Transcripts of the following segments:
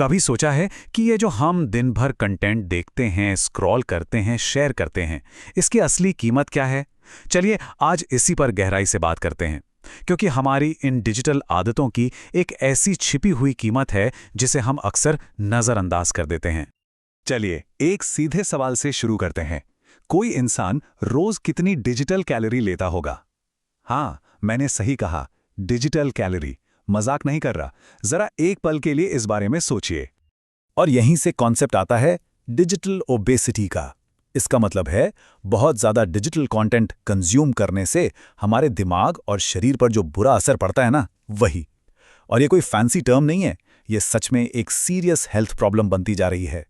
कभी सोचा है कि ये जो हम दिन भर कंटेंट देखते हैं, स्क्रॉल करते हैं, शेयर करते हैं, इसकी असली कीमत क्या है? चलिए आज इसी पर गहराई से बात करते हैं, क्योंकि हमारी इन डिजिटल आदतों की एक ऐसी छिपी हुई कीमत है जिसे हम अक्सर नज़रअंदाज कर देते हैं। चलिए एक सीधे सवाल से शुरू करते हैं। कोई इंसान रोज कितनी डिजिटल कैलोरी लेता होगा? हाँ, मैंने सही कहा, डिजिटल कैलोरी। मजाक नहीं कर रहा। जरा एक पल के लिए इस बारे में सोचिए। और यहीं से कॉन्सेप्ट आता है डिजिटल ओबेसिटी का। इसका मतलब है बहुत ज्यादा डिजिटल कंटेंट कंज्यूम करने से हमारे दिमाग और शरीर पर जो बुरा असर पड़ता है ना, वही। और ये कोई फैंसी टर्म नहीं है, ये सच में एक सीरियस हेल्थ प्रॉब्लम बनती जा रही है।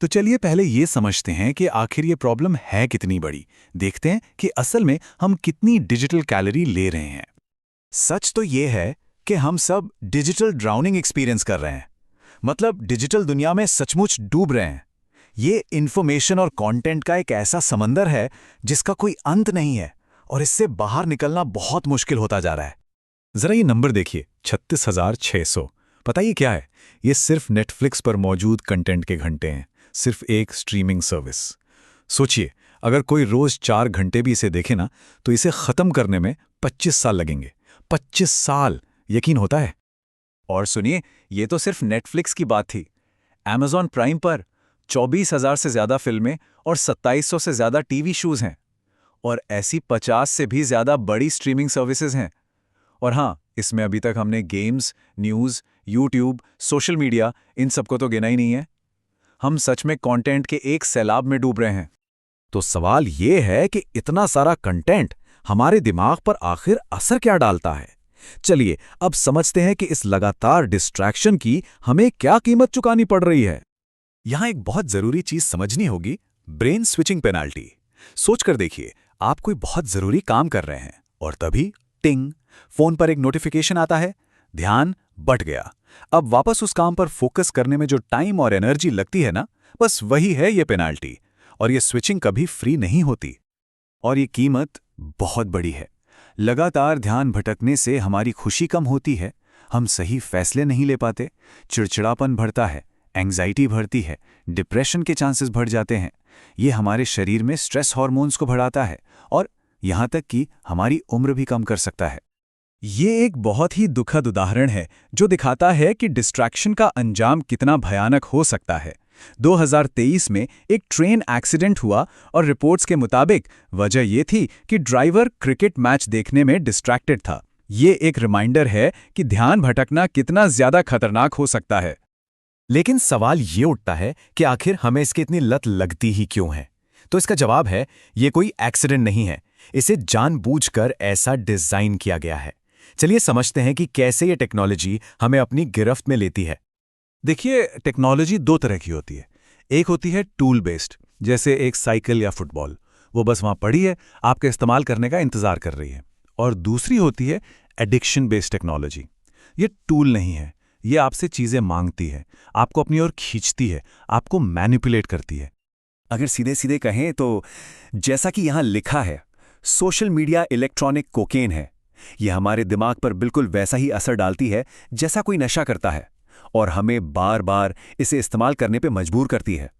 तो चलिए पहले ये समझते हैं कि आखिर ये प्रॉब्लम है कितनी बड़ी। देखते हैं कि असल में हम कितनी डिजिटल कैलोरी ले रहे हैं। सच तो ये है कि हम सब डिजिटल ड्राउनिंग एक्सपीरियंस कर रहे हैं, मतलब डिजिटल दुनिया में सचमुच डूब रहे हैं। ये इन्फॉर्मेशन और कंटेंट का एक ऐसा समंदर है जिसका कोई अंत नहीं है और इससे बाहर निकलना बहुत मुश्किल होता जा रहा है। जरा ये नंबर देखिए, 36,600। पता ये क्या है? ये सिर्फ नेटफ्लिक्स पर मौजूद कंटेंट के घंटे हैं, सिर्फ एक स्ट्रीमिंग सर्विस। सोचिए, अगर कोई रोज 4 घंटे भी इसे देखे ना, तो इसे खत्म करने में 25 साल लगेंगे। 25 साल! यकीन होता है? और सुनिए, ये तो सिर्फ नेटफ्लिक्स की बात थी। Amazon प्राइम पर 24,000 से ज्यादा फिल्में और 2700 से ज्यादा टीवी शोज हैं, और ऐसी 50 से भी ज्यादा बड़ी स्ट्रीमिंग सर्विसेज हैं। और हाँ, इसमें अभी तक हमने games, news, YouTube, social media, इन सबको तो गिना ही नहीं है। हम सच में कंटेंट के एक सैलाब में डूब रहे हैं। तो सवाल ये है कि इतना सारा कंटेंट हमारे दिमाग पर आखिर असर क्या डालता है? चलिए अब समझते हैं कि इस लगातार डिस्ट्रैक्शन की हमें क्या कीमत चुकानी पड़ रही है। यहां एक बहुत जरूरी चीज समझनी होगी, ब्रेन स्विचिंग पेनाल्टी। सोचकर देखिए, आप कोई बहुत जरूरी काम कर रहे हैं और तभी टिंग, फोन पर एक नोटिफिकेशन आता है, ध्यान बट गया। अब वापस उस काम पर फोकस करने में जो टाइम और एनर्जी लगती है ना, बस वही है ये पेनाल्टी। और ये स्विचिंग कभी फ्री नहीं होती, और ये कीमत बहुत बड़ी है। लगातार ध्यान भटकने से हमारी खुशी कम होती है, हम सही फैसले नहीं ले पाते, चिड़चिड़ापन बढ़ता है, एंग्जाइटी बढ़ती है, डिप्रेशन के चांसेस बढ़ जाते हैं। ये हमारे शरीर में स्ट्रेस हार्मोन्स को बढ़ाता है और यहाँ तक कि हमारी उम्र भी कम कर सकता है। ये एक बहुत ही दुखद उदाहरण है जो दिखाता है कि डिस्ट्रैक्शन का अंजाम कितना भयानक हो सकता है। 2023 में एक ट्रेन एक्सीडेंट हुआ और रिपोर्ट्स के मुताबिक वजह ये थी कि ड्राइवर क्रिकेट मैच देखने में डिस्ट्रैक्टेड था। ये एक रिमाइंडर है कि ध्यान भटकना कितना ज्यादा खतरनाक हो सकता है। लेकिन सवाल ये उठता है कि आखिर हमें इसकी इतनी लत लगती ही क्यों है? तो इसका जवाब है, ये कोई एक्सीडेंट नहीं है, इसे जानबूझकर ऐसा डिजाइन किया गया है। चलिए समझते हैं कि कैसे ये टेक्नोलॉजी हमें अपनी गिरफ्त में लेती है। देखिए, टेक्नोलॉजी दो तरह की होती है। एक होती है टूल बेस्ड, जैसे एक साइकिल या फुटबॉल, वो बस वहां पड़ी है, आपके इस्तेमाल करने का इंतजार कर रही है। और दूसरी होती है एडिक्शन बेस्ड टेक्नोलॉजी। ये टूल नहीं है, ये आपसे चीजें मांगती है, आपको अपनी ओर खींचती है, आपको मैनिपुलेट करती है। अगर सीधे सीधे कहें तो जैसा कि यहां लिखा है, सोशल मीडिया इलेक्ट्रॉनिक कोकेन है। यह हमारे दिमाग पर बिल्कुल वैसा ही असर डालती है जैसा कोई नशा करता है, और हमें बार बार इसे इस्तेमाल करने पे मजबूर करती है।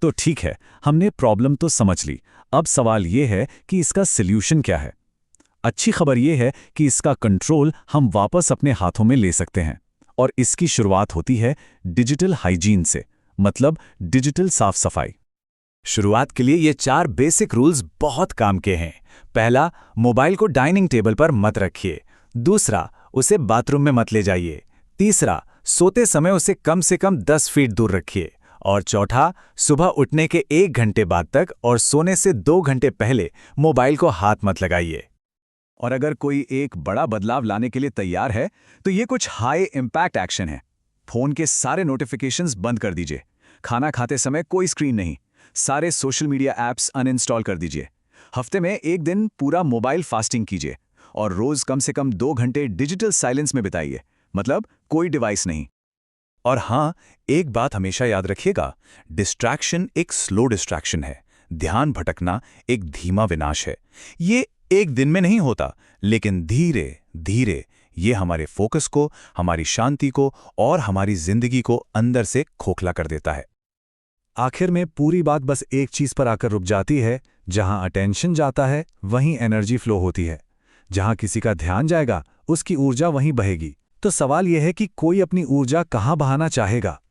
तो ठीक है, हमने प्रॉब्लम तो समझ ली। अब सवाल यह है कि इसका सल्यूशन क्या है। अच्छी खबर यह है कि इसका कंट्रोल हम वापस अपने हाथों में ले सकते हैं, और इसकी शुरुआत होती है डिजिटल हाइजीन से, मतलब डिजिटल साफ सफाई। शुरुआत के लिए ये 4 बेसिक रूल्स बहुत काम के हैं। पहला, मोबाइल को डाइनिंग टेबल पर मत रखिए। दूसरा, उसे बाथरूम में मत ले जाइए। तीसरा, सोते समय उसे कम से कम 10 फीट दूर रखिए। और चौथा, सुबह उठने के 1 घंटे बाद तक और सोने से 2 घंटे पहले मोबाइल को हाथ मत लगाइए। और अगर कोई एक बड़ा बदलाव लाने के लिए तैयार है, तो ये कुछ हाई इम्पैक्ट एक्शन है। फोन के सारे नोटिफिकेशंस बंद कर दीजिए। खाना खाते समय कोई स्क्रीन नहीं। सारे सोशल मीडिया ऐप्स अनइंस्टॉल कर दीजिए। हफ्ते में 1 दिन पूरा मोबाइल फास्टिंग कीजिए, और रोज कम से कम 2 घंटे डिजिटल साइलेंस में बिताइए, मतलब कोई डिवाइस नहीं। और हाँ, एक बात हमेशा याद रखिएगा, डिस्ट्रैक्शन एक स्लो डिस्ट्रैक्शन है, ध्यान भटकना एक धीमा विनाश है। ये एक दिन में नहीं होता, लेकिन धीरे धीरे ये हमारे फोकस को, हमारी शांति को और हमारी जिंदगी को अंदर से खोखला कर देता है। आखिर में पूरी बात बस एक चीज पर आकर रुक जाती है, जहां अटेंशन जाता है वहीं एनर्जी फ्लो होती है। जहां किसी का ध्यान जाएगा उसकी ऊर्जा वहीं बहेगी। तो सवाल यह है कि कोई अपनी ऊर्जा कहां बहाना चाहेगा?